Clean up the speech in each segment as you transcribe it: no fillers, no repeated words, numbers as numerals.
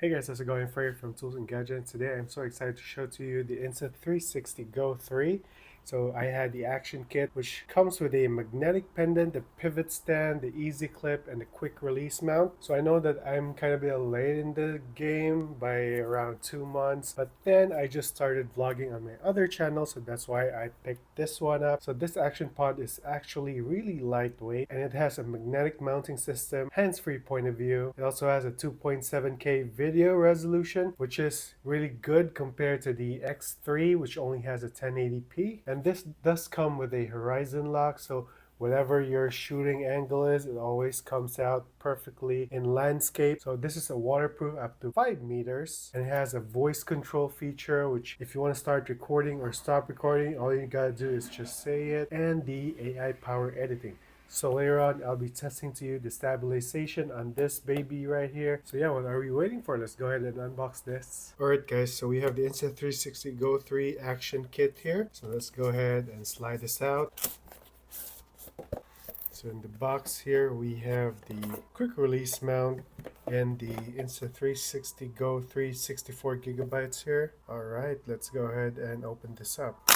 Hey guys, how's it going? Freya from Tools and Gadgets. Today I'm so excited to show to you the Insta360 GO 3. So I had the action kit which comes with a magnetic pendant, the pivot stand, the easy clip, and the quick release mount. So I know that I'm kind of a bit late in the game by around 2 months, but then I just started vlogging on my other channel, so that's why I picked this one up. So this action pod is actually really lightweight and it has a magnetic mounting system, hands-free point of view. It also has a 2.7K video resolution, which is really good compared to the X3, which only has a 1080p. And this does come with a horizon lock, so whatever your shooting angle is, it always comes out perfectly in landscape. So this is a waterproof up to 5 meters, and it has a voice control feature, which if you want to start recording or stop recording, all you gotta do is just say it, and the AI power editing. So later on, I'll be testing to you the stabilization on this baby right here. So yeah, what are we waiting for? Let's go ahead and unbox this. Alright guys, so we have the Insta360 GO 3 action kit here. So let's go ahead and slide this out. So in the box here, we have the quick release mount and the Insta360 GO 3 64 gigabytes here. Alright, let's go ahead and open this up.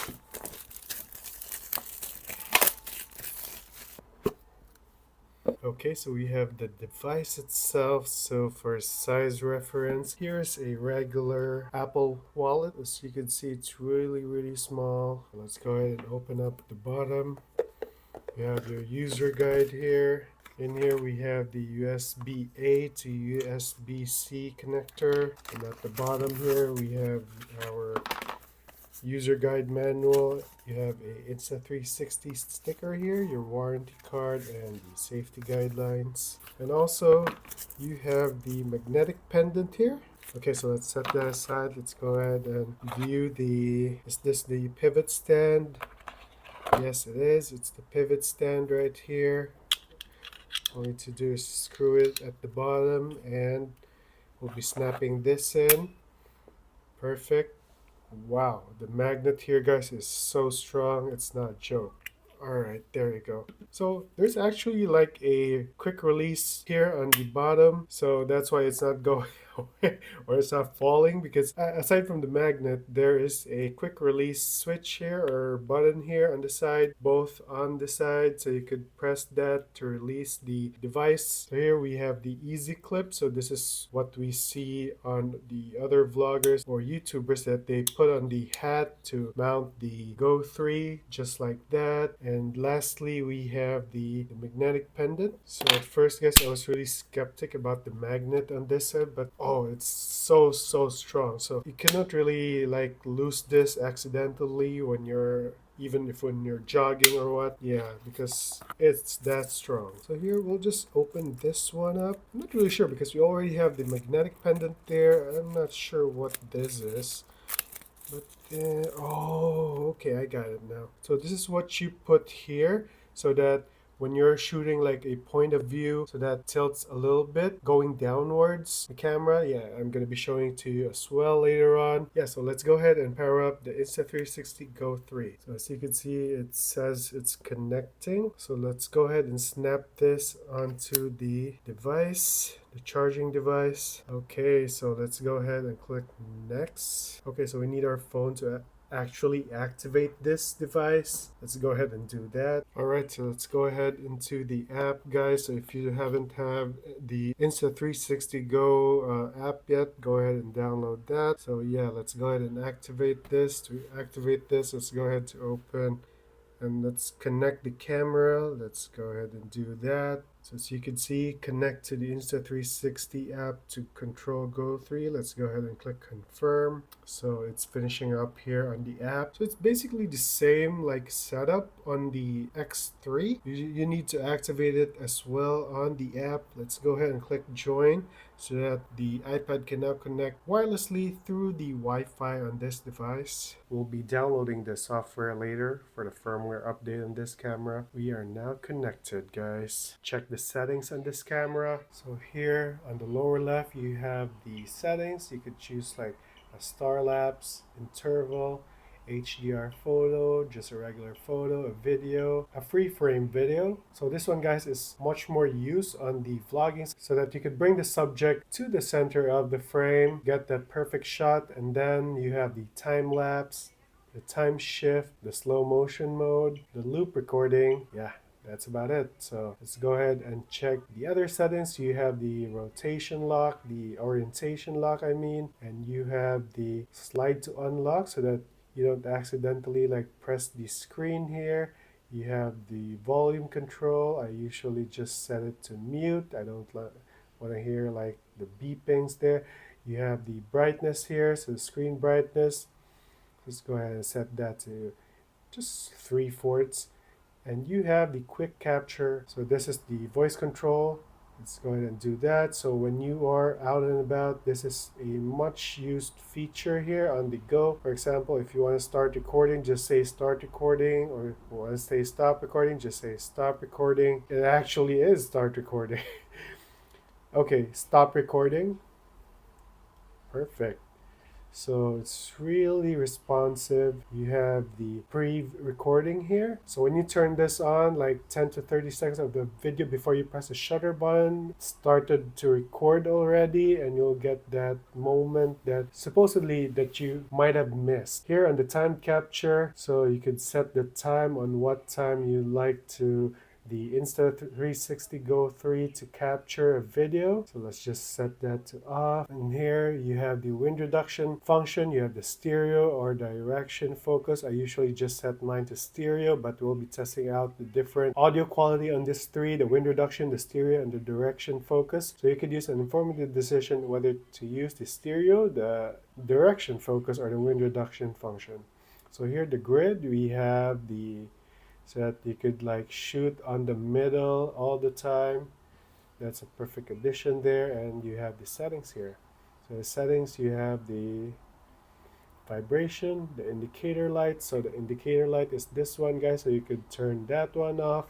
Okay, so we have the device itself. So for size reference, here's a regular Apple wallet. As you can see, it's really small. Let's go ahead and open up the bottom. You have your user guide here. In here we have the USB-A to USB-C connector. And at the bottom here we have our user guide manual. You have a Insta360 sticker here, your warranty card, and the safety guidelines. And also you have the magnetic pendant here. Okay, so let's set that aside. Let's go ahead and view is this the pivot stand? Yes, it is. It's the pivot stand right here. All we need to do is screw it at the bottom, and we'll be snapping this in. Perfect. Wow, the magnet here, guys, is so strong. It's not a joke. Alright, there you go. So there's actually like a quick release here on the bottom, so that's why it's not going away or it's not falling, because aside from the magnet, there is a quick release switch here or button here on the side, both on the side, so you could press that to release the device. So here we have the easy clip. So this is what we see on the other vloggers or YouTubers, that they put on the hat to mount the Go 3 just like that. And lastly, we have the magnetic pendant. So at first, guys, I was really skeptic about the magnet on this side, but oh, it's so strong. So you cannot really like lose this accidentally when you're when you're jogging or what. Yeah, because it's that strong. So here we'll just open this one up. I'm not really sure because we already have the magnetic pendant there. I'm not sure what this is. But oh, okay, I got it now. So this is what you put here, so that when you're shooting like a point of view, so that tilts a little bit going downwards the camera. Yeah, I'm gonna be showing it to you as well later on. Yeah, so let's go ahead and power up the Insta360 GO 3. So as you can see, it says it's connecting. So let's go ahead and snap this onto the device, the charging device. Okay, so let's go ahead and click next. Okay, so we need our phone to actually activate this device. Let's go ahead and do that. Alright, so let's go ahead into the app, guys. So if you haven't have the Insta360 GO app yet, go ahead and download that. So yeah, let's go ahead and activate this. To activate this, let's go ahead to open and let's connect the camera. Let's go ahead and do that. So as you can see, connect to the Insta360 app to control Go 3. Let's go ahead and click confirm. So it's finishing up here on the app. So it's basically the same like setup on the X3. You need to activate it as well on the app. Let's go ahead and click join, so that the iPad can now connect wirelessly through the Wi-Fi on this device. We'll be downloading the software later for the firmware update on this camera. We are now connected, guys. Check the settings on this camera. So here on the lower left, you have the settings. You could choose like a star lapse, interval, HDR photo, just a regular photo, a video, a free frame video. So this one, guys, is much more used on the vlogging so that you could bring the subject to the center of the frame, get that perfect shot, and then you have the time lapse, the time shift, the slow motion mode, the loop recording. Yeah, that's about it. So let's go ahead and check the other settings. You have the rotation lock, the orientation lock, and you have the slide to unlock so that you don't accidentally like press the screen here. You have the volume control. I usually just set it to mute. I don't want to hear like the beepings there. You have the brightness here, so the screen brightness. Let's go ahead and set that to just 3/4. And you have the quick capture. So this is the voice control. Let's go ahead and do that. So when you are out and about, this is a much used feature here on the go. For example, if you want to start recording, just say start recording, or if you want to say stop recording, just say stop recording. It actually is start recording. Okay, stop recording. Perfect. So it's really responsive. You have the pre-recording here. So when you turn this on, like 10 to 30 seconds of the video before you press the shutter button, it started to record already, and you'll get that moment that supposedly that you might have missed. Here on the time capture, so you could set the time on what time you like to the Insta360 GO 3 to capture a video. So let's just set that to off. And here you have the wind reduction function. You have the stereo or direction focus. I usually just set mine to stereo, but we'll be testing out the different audio quality on this three: the wind reduction, the stereo, and the direction focus. So you could use an informative decision whether to use the stereo, the direction focus, or the wind reduction function. So here the grid, we have the so that you could like shoot on the middle all the time. That's a perfect addition there. And you have the settings here. So the settings, you have the vibration, the indicator light. So the indicator light is this one, guys, so you could turn that one off.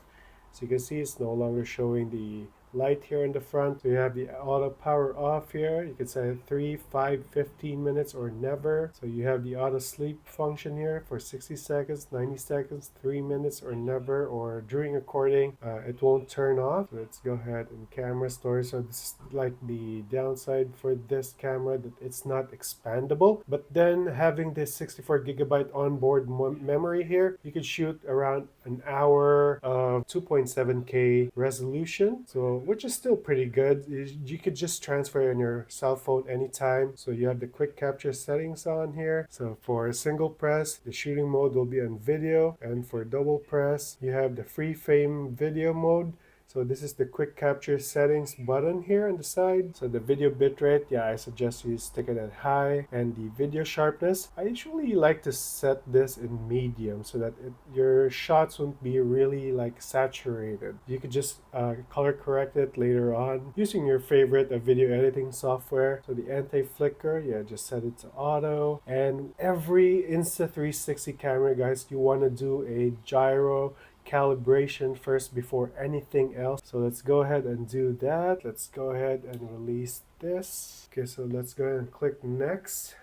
So you can see it's no longer showing the light here in the front. So you have the auto power off here. You can set 3, 5, 15 minutes, or never. So you have the auto sleep function here for 60 seconds, 90 seconds, 3 minutes, or never, or during recording it won't turn off. So let's go ahead and camera storage. So this is like the downside for this camera, that it's not expandable. But then having this 64GB onboard memory here, you could shoot around an hour of 2.7K resolution. So which is still pretty good. You could just transfer on your cell phone anytime. So you have the quick capture settings on here. So for a single press, the shooting mode will be on video, and for double press, you have the free frame video mode. So this is the quick capture settings button here on the side. So the video bitrate, yeah, I suggest you stick it at high. And the video sharpness, I usually like to set this in medium so that your shots won't be really like saturated. You could just color correct it later on using your favorite video editing software. So the anti-flicker, yeah, just set it to auto. And every Insta360 camera, guys, you want to do a gyro calibration first before anything else. So let's go ahead and do that. Let's go ahead and release this. Okay, so let's go ahead and click next.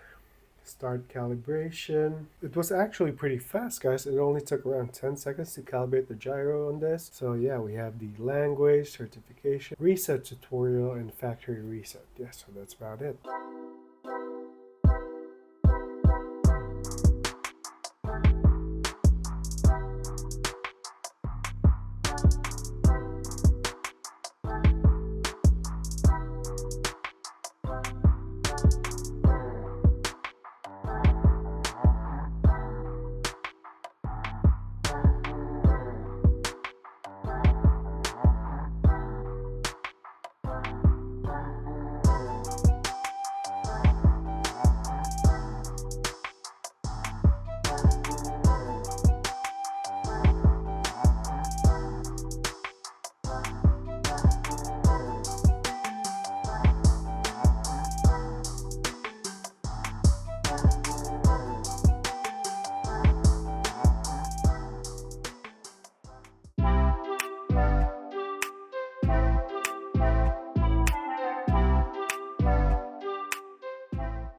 Start calibration. It was actually pretty fast, guys. It only took around 10 seconds to calibrate the gyro on this. So yeah, we have the language, certification, reset tutorial, and factory reset. Yeah, so that's about it.